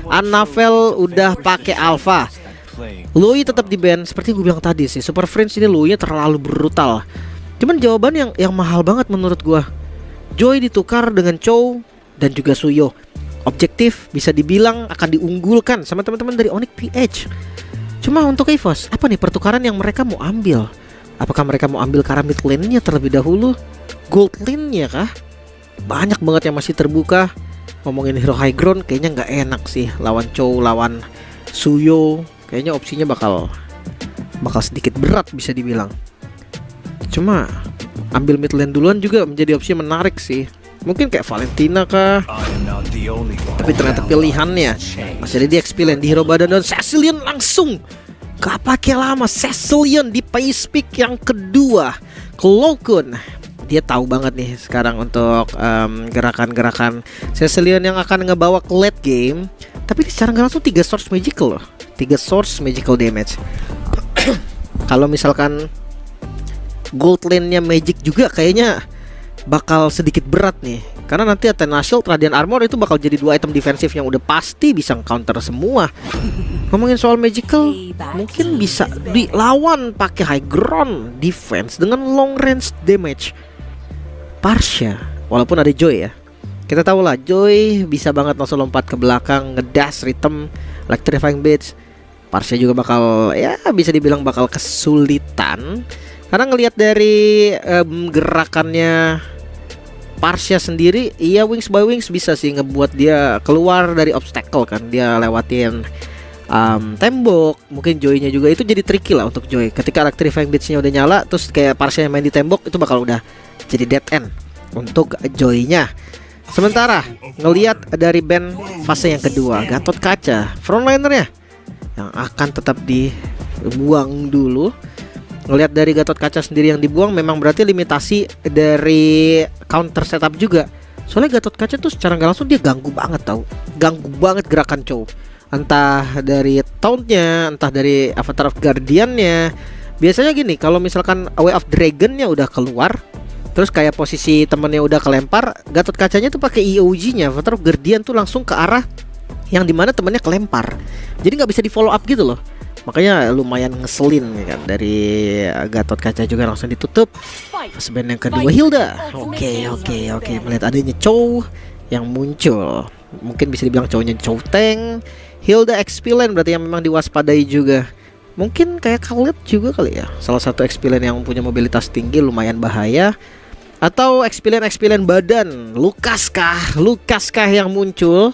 Annabelle udah pakai alpha. Lui tetap di ban. Seperti gue bilang tadi sih, Super Friends ini Lui-nya terlalu brutal. Cuman jawaban yang mahal banget menurut gue. Joy ditukar dengan Chow dan juga Suyo. Objektif bisa dibilang akan diunggulkan sama teman-teman dari Onyx PH. Cuma untuk EVOS, apa nih pertukaran yang mereka mau ambil? Apakah mereka mau ambil karena mid lane-nya terlebih dahulu? Gold lane-nya kah? Banyak banget yang masih terbuka. Ngomongin hero high ground kayaknya nggak enak sih. Lawan Chow, lawan Suyo, kayaknya opsinya bakal sedikit berat bisa dibilang. Cuma ambil mid lane duluan juga menjadi opsi menarik sih. Mungkin kayak Valentina kah? Tapi ternyata pilihannya masih ada di XP lane, di hero badan, dan Cecilion langsung gak pakai lama. Cecilion di pace pick yang kedua. Klokun, dia tahu banget nih sekarang untuk gerakan-gerakan Cecilion yang akan ngebawa ke late game. Tapi secara nggak langsung 3 source magical loh, 3 source magical damage. Kalau misalkan gold lane-nya magic juga kayaknya bakal sedikit berat nih, karena nanti Tenacial, Radiant Armor itu bakal jadi 2 item defensif yang udah pasti bisa counter semua. Ngomongin soal magical, mungkin bisa dilawan pakai high ground defense dengan long range damage. Parsha, walaupun ada Joy ya, kita tahu lah Joy bisa banget langsung lompat ke belakang, ngedash rhythm, electrifying beats. Parsha juga bakal, ya bisa dibilang bakal kesulitan, karena ngelihat dari gerakannya Parsha sendiri, iya Wings by Wings bisa sih ngebuat dia keluar dari obstacle kan. Dia lewatin tembok. Mungkin Joy-nya juga itu jadi tricky lah untuk Joy. Ketika electrifying beats-nya udah nyala, terus kayak Parsha yang main di tembok, itu bakal udah jadi dead end untuk Joy-nya. Sementara ngelihat dari band fase yang kedua, Gatot Kaca frontliner-nya yang akan tetap dibuang dulu. Ngelihat dari Gatot Kaca sendiri yang dibuang, memang berarti limitasi dari counter setup juga. Soalnya Gatot Kaca tuh secara nggak langsung dia ganggu banget tau. Ganggu banget gerakan Chow. Entah dari tauntnya, entah dari Avatar of Guardian-nya. Biasanya gini, kalau misalkan Way of Dragon-nya udah keluar, terus kayak posisi temennya udah kelempar, Gatot Kacanya tuh pakai EOG-nya, Avatar of Guardian tuh langsung ke arah yang dimana temennya kelempar. Jadi nggak bisa di follow up gitu loh. Makanya lumayan ngeselin ya kan. Dari Gatot Kaca juga langsung ditutup. Sebenarnya yang kedua Hilda. Oke. Melihat adanya Chow yang muncul, mungkin bisa dibilang Chow-nya Chow Tank. Hilda XP lane berarti yang memang diwaspadai juga. Mungkin kayak Khaled juga kali ya, salah satu XP lane yang punya mobilitas tinggi, lumayan bahaya. Atau XP lane badan, Lukas kah yang muncul.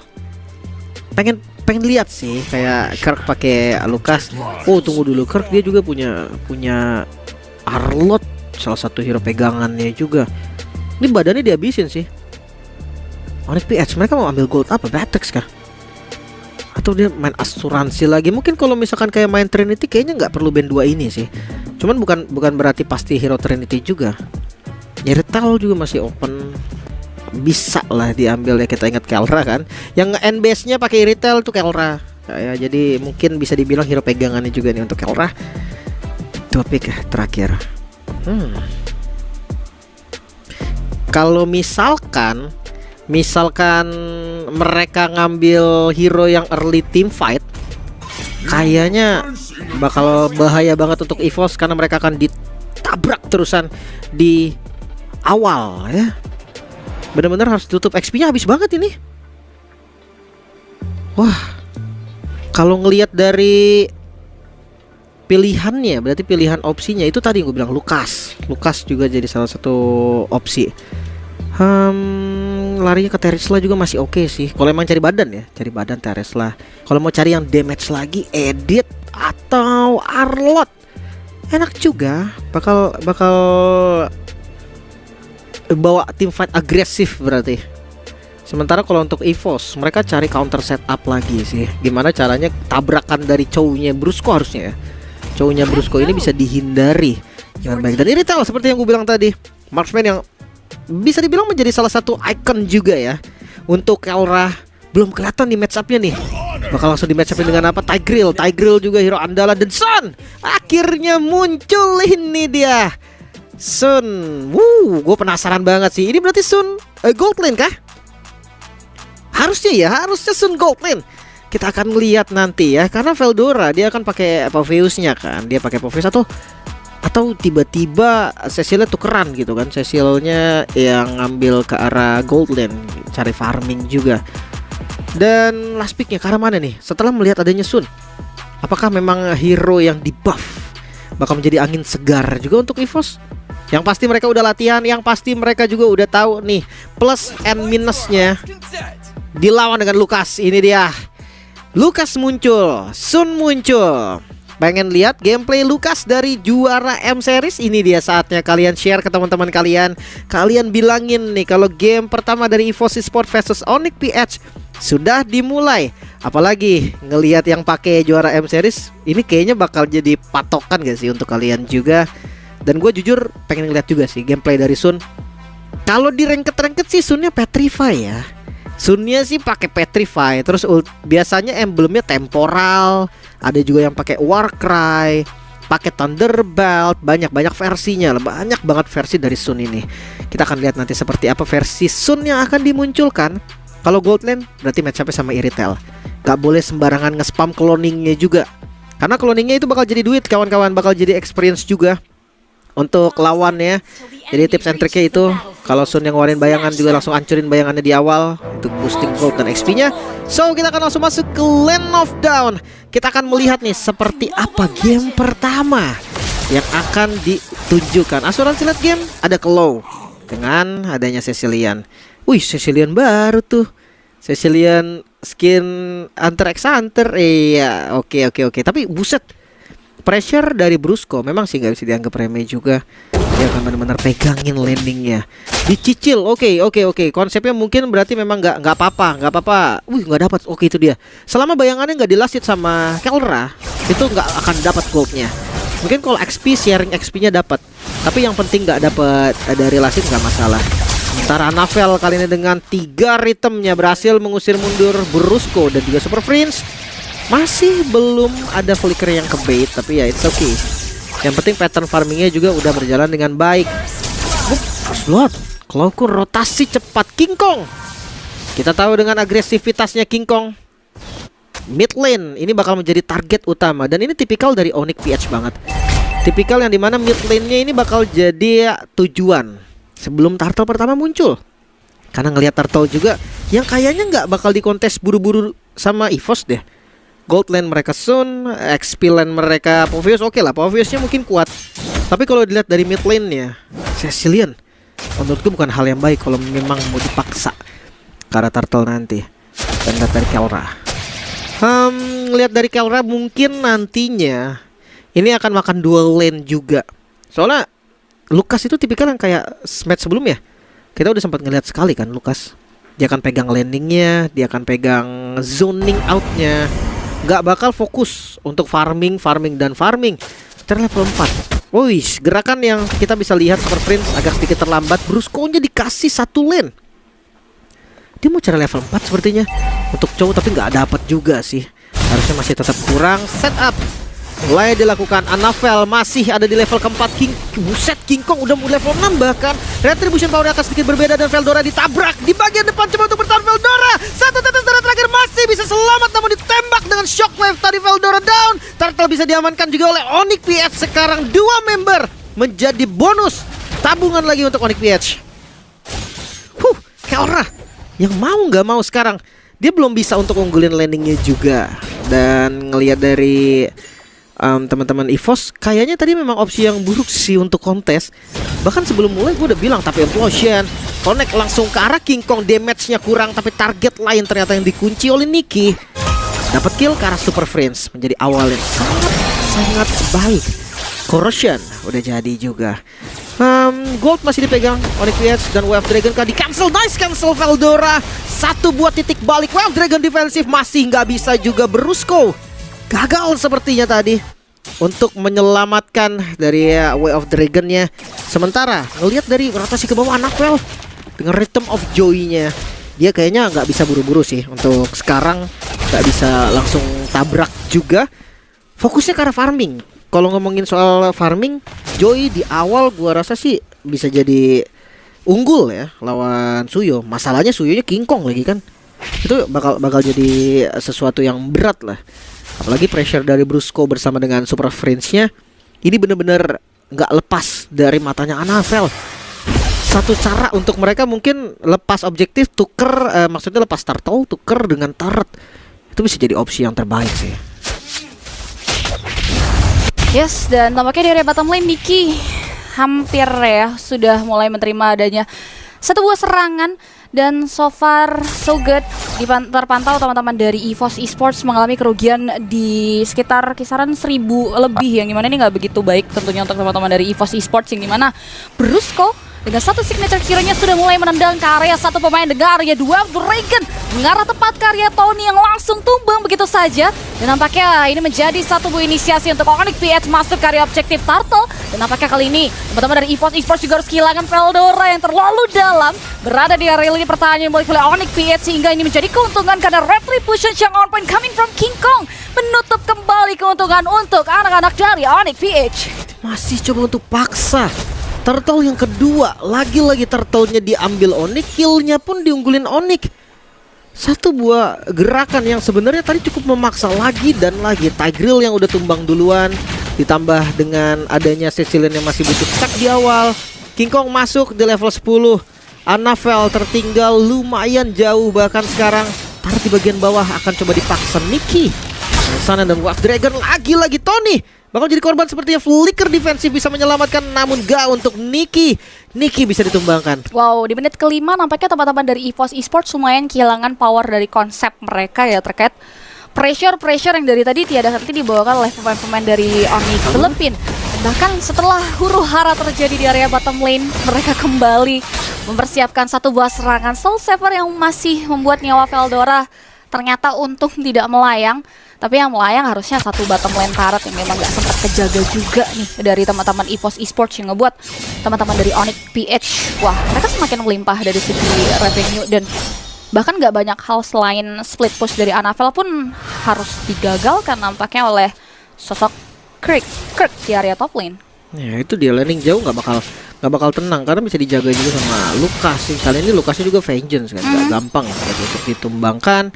Pengen lihat sih kayak Kirk pakai Lukas. Oh tunggu dulu, Kirk dia juga punya Arlot, salah satu hero pegangannya juga. Ini badannya dihabisin sih. Onyx PH mereka mau ambil gold apa? Batex kah? Atau dia main asuransi lagi? Mungkin kalau misalkan kayak main Trinity kayaknya nggak perlu band 2 ini sih. Cuman bukan berarti pasti hero Trinity juga. Nyerital juga masih open. Bisa lah diambil ya, kita ingat Kelra kan. Yang end base nya pakai retail tuh Kelra ya, jadi mungkin bisa dibilang hero pegangannya juga nih untuk Kelra. Topik terakhir. Kalau misalkan mereka ngambil hero yang early team fight, kayaknya bakal bahaya banget untuk EVOS, karena mereka akan ditabrak terusan di awal ya. Bener-bener harus tutup, XP-nya habis banget ini. Wah, kalau ngelihat dari pilihannya, berarti pilihan opsinya itu tadi gue bilang Lukas juga jadi salah satu opsi. Larinya ke Teresla juga masih oke sih. Kalau emang cari badan Teresla. Kalau mau cari yang damage lagi, Edit atau Arlot, enak juga. Bakal bawa tim fight agresif berarti. Sementara kalau untuk EVOS mereka cari counter setup lagi sih. Gimana caranya tabrakan dari Chow-nya Brusco harusnya ya. Chow-nya Brusco ini bisa dihindari dengan baik. Dan Irithel seperti yang gue bilang tadi, marksman yang bisa dibilang menjadi salah satu icon juga ya. Untuk Kelra belum kelihatan di match up-nya nih. Bakal langsung di match up dengan apa? Tigreal juga hero andalan. Dan Sun akhirnya muncul, ini dia Sun. Gue penasaran banget sih. Ini berarti Sun gold lane kah? Harusnya Sun gold lane. kita akan lihat nanti ya, karena Veldora dia akan pakai Apotheosnya kan, dia pakai Apotheos atau tiba-tiba Cecilnya tukeran gitu kan, Cecilnya yang ngambil ke arah gold lane cari farming juga. Dan last picknya ke arah mana nih setelah melihat adanya Sun? Apakah memang hero yang di buff bakal menjadi angin segar juga untuk EVOS? Yang pasti mereka udah latihan, yang pasti mereka juga udah tahu nih plus and minusnya dilawan dengan Lukas. Ini dia, Lukas muncul, Sun muncul. Pengen lihat gameplay Lukas dari juara M Series? Ini dia saatnya kalian share ke teman-teman kalian. Kalian bilangin nih kalau game pertama dari EVOS Esports versus Onyx PH sudah dimulai. Apalagi ngelihat yang pakai juara M Series, ini kayaknya bakal jadi patokan gak sih untuk kalian juga. Dan gue jujur pengen ngeliat juga sih gameplay dari Sun. Kalau di ranked sih Sunnya Petrify ya. Sunnya sih pakai Petrify. Terus biasanya emblemnya temporal. Ada juga yang pakai Warcry, pakai Thunderbolt. Banyak versinya, banyak banget versi dari Sun ini. Kita akan lihat nanti seperti apa versi Sun yang akan dimunculkan. Kalau Gold Lane berarti match up sama Iritel. Gak boleh sembarangan nge-spam cloningnya juga, karena cloningnya itu bakal jadi duit kawan-kawan, bakal jadi experience juga untuk lawannya. Jadi tips and triknya itu, kalau Sun yang ngeluarin bayangan juga langsung hancurin bayangannya di awal untuk boosting gold dan XP-nya. So kita akan langsung masuk ke Land of Dawn. Kita akan melihat nih seperti apa game pertama yang akan ditunjukkan. Asuransi late game ada Claw dengan adanya Cecilian. Wih, Cecilian baru tuh, Cecilian skin Hunter x Hunter. Iya, oke. Tapi buset, pressure dari Brusco memang sih nggak bisa dianggap remeh juga. Dia akan benar-benar pegangin landingnya, dicicil. Oke. Konsepnya mungkin berarti memang nggak apa-apa. Nggak dapat. Oke, itu dia. Selama bayangannya nggak dilasit sama Kelra, itu nggak akan dapat goldnya. Mungkin kalau XP sharing XP-nya dapat, tapi yang penting nggak dapat dari lasit nggak masalah. Sementara Anavel kali ini dengan 3 ritmenya berhasil mengusir mundur Brusco dan juga Super Prince. Masih belum ada flicker yang ke bait, tapi ya it's okay. Yang penting pattern farmingnya juga udah berjalan dengan baik. Slot Cloudcore rotasi cepat King Kong. Kita tahu dengan agresivitasnya King Kong, mid lane ini bakal menjadi target utama. Dan ini tipikal dari Onyx PH banget. Tipikal yang dimana mid lane-nya ini bakal jadi tujuan sebelum turtle pertama muncul. Karena ngelihat turtle juga yang kayaknya nggak bakal dikontes buru-buru sama EVOS deh. Gold lane mereka Sun, XP lane mereka Apotheos. Oke lah, Apotheosnya mungkin kuat, tapi kalau dilihat dari mid lane-nya Cecilian, menurutku bukan hal yang baik kalau memang mau dipaksa ke arah turtle nanti. Dan lihat dari Kelra, lihat dari Kelra mungkin nantinya ini akan makan dual lane juga. Soalnya Lukas itu tipikal yang kayak match sebelumnya, kita udah sempat ngeliat sekali kan Lukas. Dia akan pegang landingnya, dia akan pegang zoning outnya, gak bakal fokus untuk farming. Terlevel 4. Wih, gerakan yang kita bisa lihat Super Prince agak sedikit terlambat. Brusco-nya dikasih 1 lane. Dia mau cari level 4 sepertinya untuk cowok, tapi gak dapet juga sih. Harusnya masih tetap kurang. Setup mulai dilakukan. Anavel masih ada di level keempat. Buset, King Kong udah level 6 bahkan. Retribution power akan sedikit berbeda dan Veldora ditabrak di bagian depan. Coba untuk bertahan Veldora. Satu tetes darah terakhir masih bisa selamat, namun ditembak dengan shockwave tadi. Veldora down. Turtle bisa diamankan juga oleh Onyx PH. Sekarang 2 member menjadi bonus tabungan lagi untuk Onyx PH. Kelra yang mau nggak mau sekarang dia belum bisa untuk unggulin landingnya juga. Dan ngelihat dari teman-teman EVOS, kayaknya tadi memang opsi yang buruk sih untuk kontes. Bahkan sebelum mulai gue udah bilang, tapi Implosion connect langsung ke arah King Kong, damage-nya kurang, tapi target lain ternyata yang dikunci oleh Nicky. Dapat kill ke arah Super Friends, menjadi awal yang sangat baik. Corrosion udah jadi juga. Gold masih dipegang Onyx PH dan Wave Dragon kan di cancel. Nice cancel Veldora. 1 buat titik balik. Wave Dragon defensif masih nggak bisa juga. Brusco gagal sepertinya tadi untuk menyelamatkan dari Way of Dragon-nya. Sementara ngelihat dari rotasi ke bawah Anavel dengan Rhythm of Joy-nya, dia kayaknya nggak bisa buru-buru sih untuk sekarang, nggak bisa langsung tabrak juga. Fokusnya ke arah farming. Kalau ngomongin soal farming, Joy di awal gua rasa sih bisa jadi unggul ya lawan Suyo. Masalahnya Suyonya King Kong lagi kan. Itu bakal jadi sesuatu yang berat lah. Apalagi pressure dari Brusco bersama dengan Super Friends-nya ini bener-bener nggak lepas dari matanya Anavel. Satu cara untuk mereka mungkin lepas objektif, maksudnya lepas turtle, tuker dengan turret. Itu bisa jadi opsi yang terbaik sih. Yes, dan tampaknya di area bottom lane Niki hampir ya sudah mulai menerima adanya satu buah serangan. Dan so far so good, terpantau teman-teman dari EVOS Esports mengalami kerugian di sekitar kisaran 1000 lebih, yang dimana ini nggak begitu baik tentunya untuk teman-teman dari EVOS Esports, yang dimana Brusco dengan satu signature hero-nya sudah mulai menendang ke area satu pemain dengan area 2 Dragon mengarah tepat ke area Tony yang langsung tumbang begitu saja. Dan nampaknya ini menjadi satu buah inisiasi untuk Onyx PH masuk ke area objektif Turtle. Dan nampaknya kali ini teman-teman dari EVOS Esports juga harus kehilangan Veldora yang terlalu dalam berada di area lini pertahanan yang dimiliki oleh Onyx PH, sehingga ini menjadi keuntungan karena Retribution yang on point coming from King Kong menutup kembali keuntungan untuk anak-anak dari Onyx PH. Masih coba untuk paksa Turtle yang kedua, lagi-lagi turtle-nya diambil Onyx, kill-nya pun diunggulin Onyx. Satu buah gerakan yang sebenarnya tadi cukup memaksa lagi dan lagi. Tigreal yang udah tumbang duluan, ditambah dengan adanya Cecilion yang masih butuh stack di awal. King Kong masuk di level 10. Anavel tertinggal lumayan jauh, bahkan sekarang taruh di bagian bawah akan coba dipaksa Niki. Sana dan Wave Dragon lagi-lagi Tony bakal jadi korban sepertinya. Flicker defensif bisa menyelamatkan, namun gak untuk Niki. Niki bisa ditumbangkan. Wow, di menit kelima nampaknya teman-teman dari EVOS Esports lumayan kehilangan power dari konsep mereka ya, terkait pressure yang dari tadi tiada henti dibawakan oleh pemain-pemain dari Onyx Philippines. Bahkan setelah huru-hara terjadi di area bottom lane, mereka kembali mempersiapkan satu buah serangan Soul Saver yang masih membuat nyawa Veldora ternyata untung tidak melayang. Tapi yang melayang harusnya satu bottom lane turret yang memang gak sempat kejaga juga nih dari teman-teman EVOS Esports, yang ngebuat teman-teman dari Onyx PH, wah mereka semakin melimpah dari segi revenue. Dan bahkan gak banyak hal selain split push dari Anavel pun harus digagalkan nampaknya oleh sosok Kirk di area top lane. Ya itu dia, landing jauh nggak bakal tenang karena bisa dijaga juga sama Lukas sih. Kali ini Lukasnya juga Vengeance kan, nggak gampang ya untuk ditumbangkan.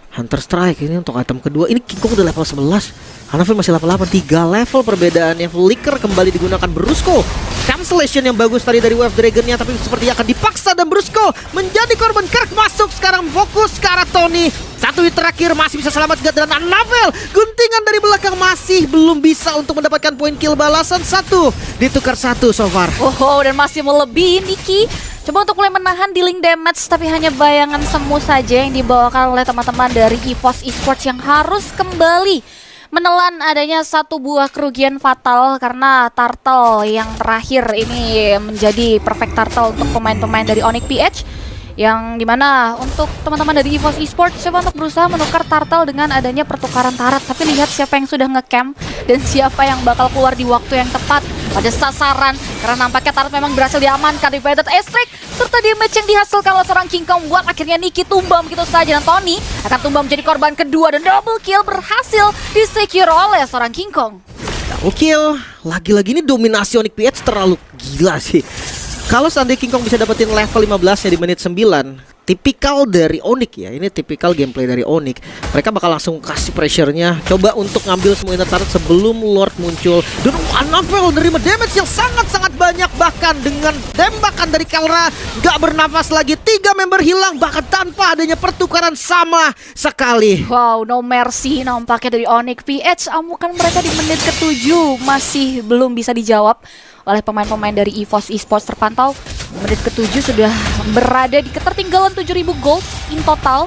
Hunter Strike ini untuk item kedua. Ini King Kong udah level 11, Anavel masih level 8. 3 level perbedaannya. Flicker kembali digunakan Brusco. Cancellation yang bagus tadi dari Wave Dragon-nya, tapi sepertinya akan dipaksa dan Brusco menjadi korban. Kirk masuk sekarang, fokus ke arah Tony. Satu hit terakhir masih bisa selamat dan Anavel guntingan dari belakang masih belum bisa untuk mendapatkan poin kill balasan. Satu ditukar satu so far. Oh, dan masih melebihi Niki. Coba untuk mulai menahan dealing damage, tapi hanya bayangan semu saja yang dibawakan oleh teman-teman dari EVOS Esports yang harus kembali menelan adanya satu buah kerugian fatal karena turtle yang terakhir ini menjadi perfect turtle untuk pemain-pemain dari Onyx PH. Yang dimana untuk teman-teman dari EVOS Esports coba untuk berusaha menukar turtle dengan adanya pertukaran turret. Tapi lihat siapa yang sudah nge-camp dan siapa yang bakal keluar di waktu yang tepat pada sasaran. Karena nampaknya turret memang berhasil diamankan, divided airstrike serta damage yang dihasilkan oleh seorang King Kong buat akhirnya Niki tumbang begitu saja. Dan Tony akan tumbang menjadi korban kedua dan double kill berhasil disecure oleh seorang King Kong. Double kill, lagi-lagi ini dominasi Onyx PH terlalu gila sih. Kalau seandainya King Kong bisa dapetin level 15 ya di menit 9, tipikal dari Onyx ya. Ini tipikal gameplay dari Onyx. Mereka bakal langsung kasih pressure-nya, coba untuk ngambil semua inner turret sebelum Lord muncul. Dan Anavel menerima damage yang sangat-sangat banyak, bahkan dengan tembakan dari Kelra gak bernafas lagi. 3 member hilang bahkan tanpa adanya pertukaran sama sekali. Wow, no mercy nampaknya dari Onyx PH. Amukan mereka di menit ke-7 masih belum bisa dijawab oleh pemain-pemain dari EVOS Esports. Terpantau menit ke-7 sudah berada di ketertinggalan 7.000 gold in total.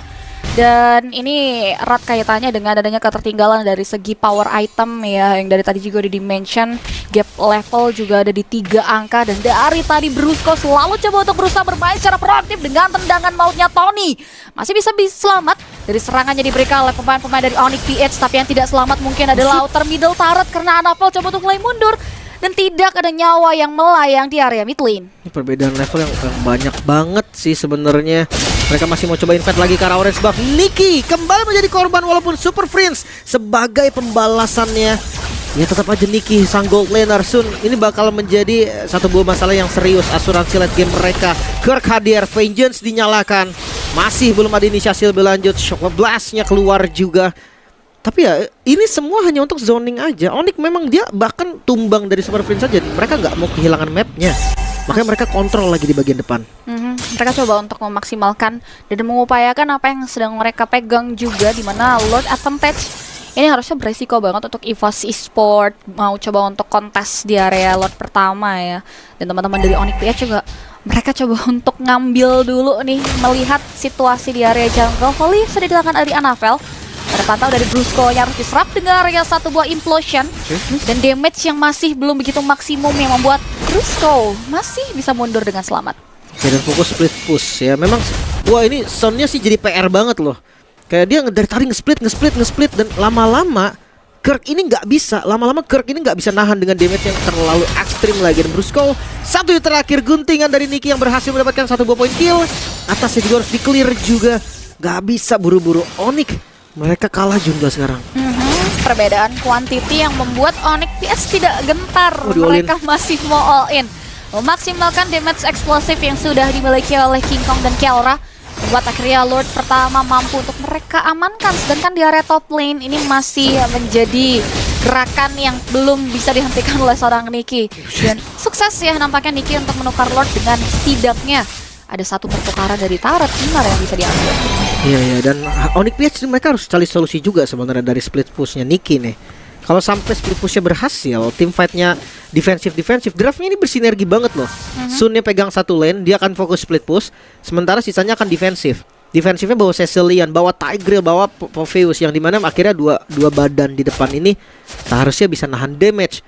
Dan ini erat kaitannya dengan adanya ketertinggalan dari segi power item ya, yang dari tadi juga udah di-mention. Gap level juga ada di 3 angka. Dan dari tadi Brusco selalu coba untuk berusaha bermain secara proaktif dengan tendangan mautnya Tony. Masih bisa selamat dari serangannya diberikan oleh pemain-pemain dari Onyx PH. Tapi yang tidak selamat mungkin adalah outer middle turret karena Anavel coba untuk mulai mundur. Dan tidak ada nyawa yang melayang di area mid lane. Ini perbedaan level yang banyak banget sih sebenarnya. Mereka masih mau coba invade lagi ke arah orange buff. Niki kembali menjadi korban walaupun Super Friends sebagai pembalasannya Ya tetap aja Nicky sang gold laner Sun ini bakal menjadi satu buah masalah yang serius asuransi late game mereka. Kirk hadir, Vengeance dinyalakan, masih belum ada inisiasi lebih lanjut. Shock Blast-nya keluar juga. Tapi ya ini semua hanya untuk zoning aja. Onyx memang dia bahkan tumbang dari Super Prince saja. Mereka nggak mau kehilangan mapnya, makanya mereka kontrol lagi di bagian depan. Mereka coba untuk memaksimalkan dan mengupayakan apa yang sedang mereka pegang juga, di mana Lord Advantage ini harusnya beresiko banget untuk EVOS Esport mau coba untuk kontes di area Lord pertama ya. Dan teman-teman dari Onyx PH juga mereka coba untuk ngambil dulu nih, melihat situasi di area jungle. Volley sudah dilakukan dari Anavel. Ada pantau dari Brusco yang harus diserap dengan area satu buah implosion. Dan damage yang masih belum begitu maksimum yang membuat Brusco masih bisa mundur dengan selamat. Ya, dan fokus split push ya. Memang wah ini soundnya sih jadi PR banget loh. Kayak dia dari tadi nge-split dan lama-lama Kirk ini nggak bisa. Lama-lama Kirk ini nggak bisa nahan dengan damage yang terlalu ekstrim lagi. Dan Brusco satu yang terakhir, guntingan dari Nicky yang berhasil mendapatkan satu buah poin kill. Atasnya juga harus di-clear juga. Gak bisa buru-buru Onyx. Mereka kalah jumlah sekarang. Perbedaan quantity yang membuat Onyx PS tidak gentar. Mereka masih mau all in, memaksimalkan damage eksplosif yang sudah dimiliki oleh King Kong dan Kelra, membuat akhirnya Lord pertama mampu untuk mereka amankan. Sedangkan di area top lane ini masih menjadi gerakan yang belum bisa dihentikan oleh seorang Nicky. Dan sukses ya nampaknya Nicky untuk menukar Lord dengan setidaknya ada satu pertukaran dari turret Kinar yang bisa diambil. Iya dan Onyx PH mereka harus cari solusi juga sebenarnya dari split pushnya Nicky nih. Kalau sampai split pushnya berhasil, team fightnya defensif, draftnya ini bersinergi banget loh. Sunnya pegang satu lane, dia akan fokus split push, sementara sisanya akan defensif. Defensifnya bawa Cecilian, bawa Tigreal, bawa Popheus, yang dimana akhirnya dua badan di depan ini seharusnya bisa nahan damage.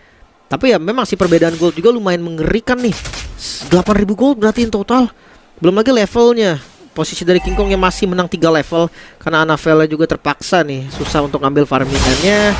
Tapi ya memang sih perbedaan gold juga lumayan mengerikan nih. 8.000 gold berarti in total. Belum lagi levelnya. Posisi dari King Kong yang masih menang 3 level, karena Anavel juga terpaksa nih susah untuk ngambil farmingannya.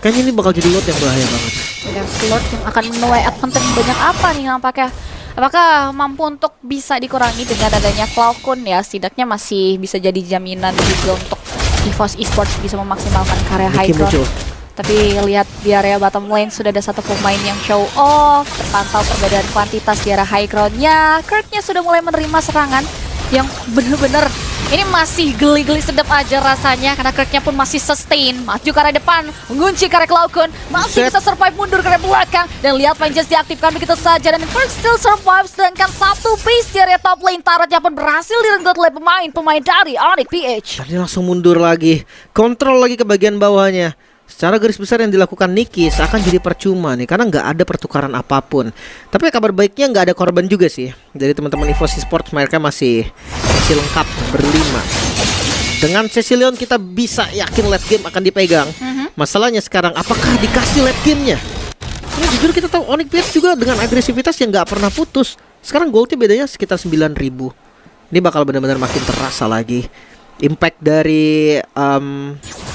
Kayaknya ini bakal jadi lot yang bahaya banget. Dan slot yang akan menuai advantage banyak apa nih nampaknya? Apakah mampu untuk bisa dikurangi dengan adanya Cloudcon ya? Setidaknya masih bisa jadi jaminan juga untuk EVOS Esports bisa memaksimalkan karya high ground. Tapi lihat di area bottom lane sudah ada satu pemain yang show off. Terpantau perbedaan kuantitas di area high groundnya. Kirknya sudah mulai menerima serangan yang bener-bener ini masih geli-geli sedap aja rasanya, karena Kirknya pun masih sustain, maju ke arah depan, mengunci ke arah Cloudcon, masih bisa survive mundur ke arah belakang, dan lihat Vengeance diaktifkan begitu saja, dan Kirk still survive, sedangkan satu base di area top lane turretnya pun berhasil direnggut oleh pemain dari Onyx PH. Dan dia langsung mundur lagi, kontrol lagi ke bagian bawahnya. Secara garis besar yang dilakukan Nicky seakan jadi percuma nih, karena nggak ada pertukaran apapun. Tapi kabar baiknya nggak ada korban juga sih. Dari teman-teman EVOS Esports, mereka masih lengkap berlima. Dengan Cecilion kita bisa yakin late game akan dipegang. Masalahnya sekarang apakah dikasih late gamenya? Karena jujur kita tahu Onyx PH juga dengan agresivitas yang nggak pernah putus. Sekarang goldnya bedanya sekitar 9.000. Ini bakal benar-benar makin terasa lagi. Impact dari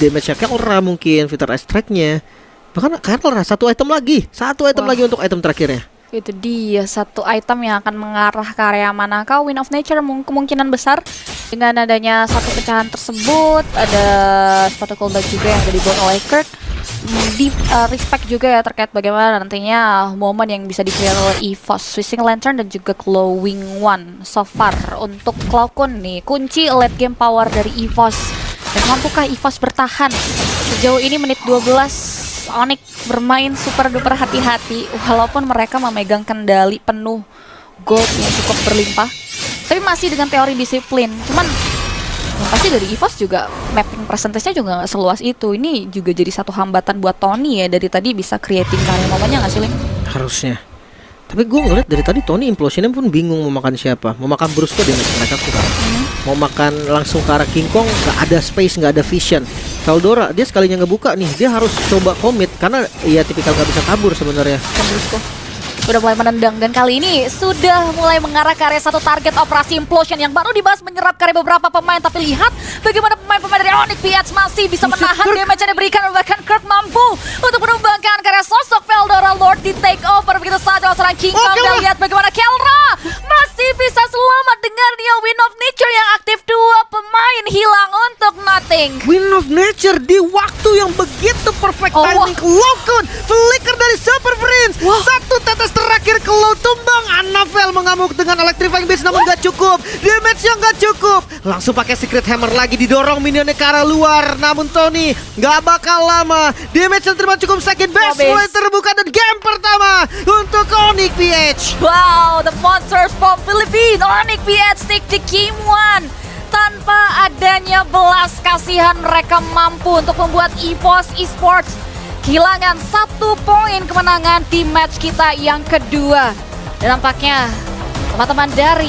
damage-nya Kelra mungkin, Fitter Strike-nya. Bahkan Kelra satu item lagi lagi untuk item terakhirnya. Itu dia satu item yang akan mengarah ke area manakah. Wind of Nature kemungkinan besar dengan adanya satu pecahan tersebut. Ada sepatu coolback juga yang jadi dibawa oleh Kirk. Respect juga ya terkait bagaimana nantinya momen yang bisa di-clear oleh EVOS, Swishing Lantern dan juga Glowing One. So far untuk Cloudcon nih kunci late game power dari EVOS. Dan mampukah EVOS bertahan? Sejauh ini menit 12 Onyx bermain super duper hati-hati walaupun mereka memegang kendali penuh gold yang cukup berlimpah, tapi masih dengan teori disiplin. Cuman yang pasti dari EVOS juga mapping persentasenya juga nggak seluas itu. Ini juga jadi satu hambatan buat Tony ya, dari tadi bisa creating karya momennya nggak sih, Lim? Harusnya. Tapi gue ngeliat dari tadi Tony implosionnya pun bingung mau makan siapa. Mau makan Brusco damage mereka kurang. Mau makan langsung ke arah King Kong, nggak ada space, nggak ada vision. Veldora dia sekalinya ngebuka nih, dia harus coba commit karena ya tipikal nggak bisa kabur sebenarnya. Brusco udah mulai menendang dan kali ini sudah mulai mengarah ke area satu target operasi implosion yang baru dibahas menyerap ke area beberapa pemain. Tapi lihat bagaimana pemain-pemain dari Onyx PH masih bisa menahan damage yang diberikan, bahkan Kirk mampu untuk menumbangkan karya sosok Veldora Lord di take over begitu saja seorang King Kong. Dan lihat bagaimana Kelra masih bisa selamat dengan dia Wind of Nature yang aktif. Dua pemain hilang untuk Not nothing. Win of Nature di waktu yang begitu perfect Oh, timing. Lokun, flicker dari Super Prince. Wah. Satu tetes terakhir ke low tumbang. Annabelle mengamuk dengan Electrifying Beast namun gak cukup. Damage yang gak cukup. Langsung pakai Secret Hammer lagi, didorong minionnya ke arah luar. Namun Tony gak bakal lama. Damage yang terima cukup second best. Habis. Mulai terbuka dan game pertama untuk Onyx PH. Wow, the monsters from Philippines, Onyx PH take the game one. Tanpa adanya belas kasihan, mereka mampu untuk membuat EVOS Esports kehilangan 1 poin kemenangan di match kita yang kedua. Dan nampaknya teman-teman dari